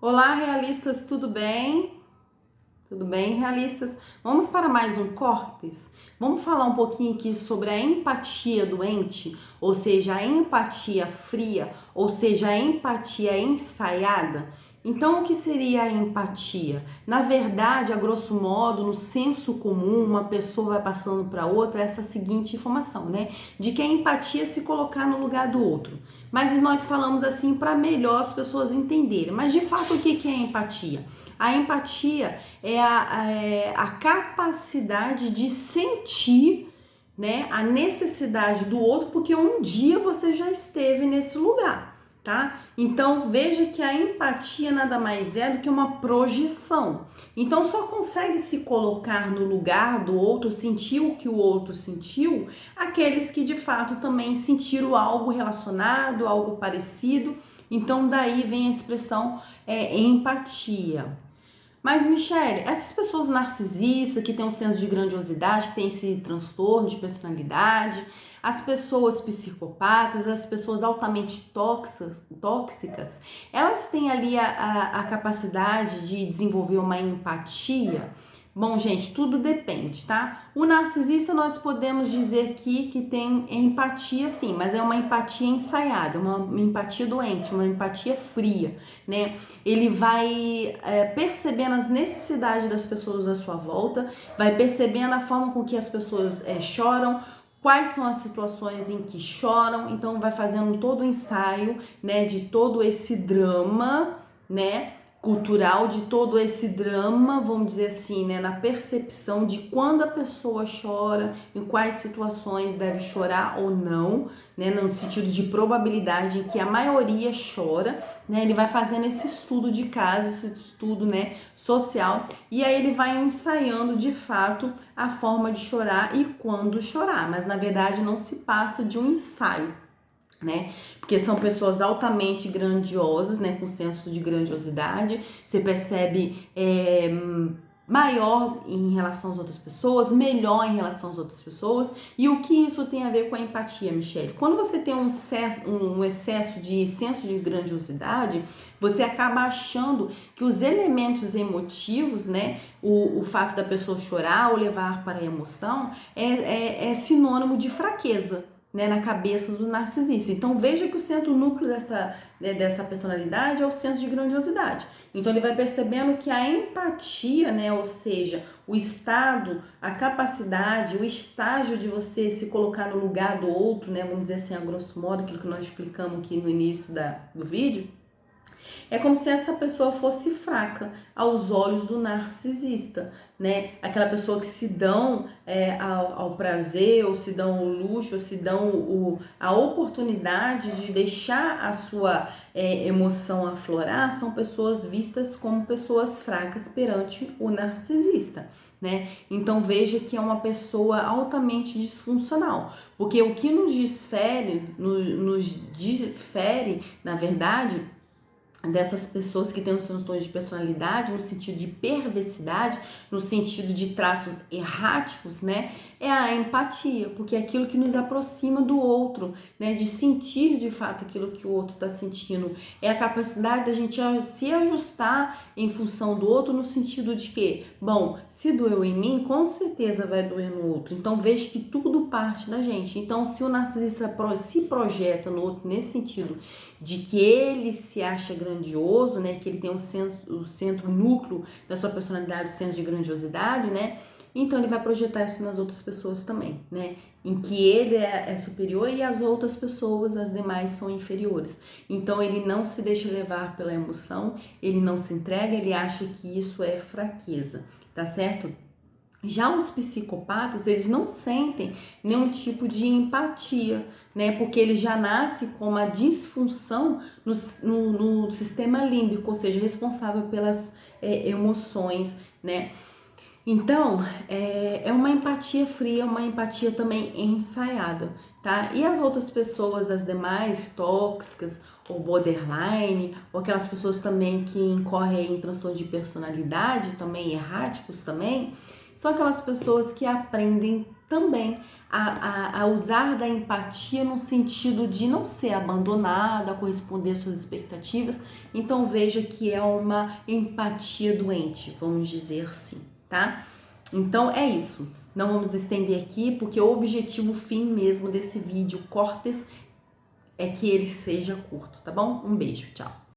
Olá, realistas, tudo bem? Tudo bem, realistas? Vamos para mais um Corpus? Vamos falar um pouquinho aqui sobre a empatia doente, ou seja, a empatia fria, ou seja, a empatia ensaiada. Então, o que seria a empatia? Na verdade, a grosso modo, no senso comum, uma pessoa vai passando para outra essa seguinte informação, né? De que a empatia é se colocar no lugar do outro. Mas nós falamos assim para melhor as pessoas entenderem. Mas de fato, o que é a empatia? A empatia é a capacidade de sentir, né, a necessidade do outro, porque um dia você já esteve nesse lugar, tá? Então veja que a empatia nada mais é do que uma projeção. Então só consegue se colocar no lugar do outro, sentir o que o outro sentiu, aqueles que de fato também sentiram algo relacionado, algo parecido. Então daí vem a expressão empatia. Mas, Michele, essas pessoas narcisistas que têm um senso de grandiosidade, que têm esse transtorno de personalidade, as pessoas psicopatas, as pessoas altamente tóxicas, elas têm ali a capacidade de desenvolver uma empatia? Bom, gente, tudo depende, tá? O narcisista nós podemos dizer que tem empatia sim, mas é uma empatia ensaiada, uma empatia doente, uma empatia fria, né? Ele vai percebendo as necessidades das pessoas à sua volta, vai percebendo a forma com que as pessoas choram, quais são as situações em que choram, então vai fazendo todo o ensaio, né, de todo esse drama, né, cultural, de todo esse drama, vamos dizer assim, né, na percepção de quando a pessoa chora, em quais situações deve chorar ou não, né, no sentido de probabilidade em que a maioria chora, né, ele vai fazendo esse estudo de caso, esse estudo, né, social, e aí ele vai ensaiando de fato a forma de chorar e quando chorar, mas na verdade não se passa de um ensaio, né? Porque são pessoas altamente grandiosas, né? Com senso de grandiosidade. Você percebe maior em relação às outras pessoas, melhor em relação às outras pessoas. E o que isso tem a ver com a empatia, Michele? Quando você tem um excesso de senso de grandiosidade, você acaba achando que os elementos emotivos, né? O fato da pessoa chorar ou levar para a emoção é sinônimo de fraqueza, né, na cabeça do narcisista. Então veja que o centro núcleo dessa personalidade é o senso de grandiosidade. Então ele vai percebendo que a empatia, né, ou seja, o estado, a capacidade, o estágio de você se colocar no lugar do outro, né, vamos dizer assim, a grosso modo, aquilo que nós explicamos aqui no início do vídeo, é como se essa pessoa fosse fraca aos olhos do narcisista, né? Aquela pessoa que se dão ao prazer, ou se dão o luxo, ou se dão a oportunidade de deixar a sua emoção aflorar, são pessoas vistas como pessoas fracas perante o narcisista, né? Então veja que é uma pessoa altamente disfuncional, porque o que nos difere, na verdade, dessas pessoas que têm um transtorno de personalidade, no sentido de perversidade, no sentido de traços erráticos, né? É a empatia, porque é aquilo que nos aproxima do outro, né? De sentir de fato aquilo que o outro está sentindo. É a capacidade da gente se ajustar em função do outro, no sentido de que, bom, se doeu em mim, com certeza vai doer no outro. Então veja que tudo parte da gente. Então, se o narcisista se projeta no outro nesse sentido de que ele se acha grandioso, né, que ele tem o centro núcleo da sua personalidade, o senso de grandiosidade, né, então ele vai projetar isso nas outras pessoas também, né, em que ele é superior e as outras pessoas, as demais, são inferiores. Então ele não se deixa levar pela emoção, ele não se entrega, ele acha que isso é fraqueza, tá certo? Já os psicopatas, eles não sentem nenhum tipo de empatia, né? Porque eles já nascem com uma disfunção no sistema límbico, ou seja, responsável pelas emoções, né? Então, é uma empatia fria, uma empatia também ensaiada, tá? E as outras pessoas, as demais, tóxicas, ou borderline, ou aquelas pessoas também que incorrem em transtorno de personalidade, também erráticos também, são aquelas pessoas que aprendem também a usar da empatia no sentido de não ser abandonada, a corresponder às suas expectativas. Então veja que é uma empatia doente, vamos dizer assim, tá? Então é isso. Não vamos estender aqui, porque o objetivo fim mesmo desse vídeo Córtex é que ele seja curto, tá bom? Um beijo, tchau!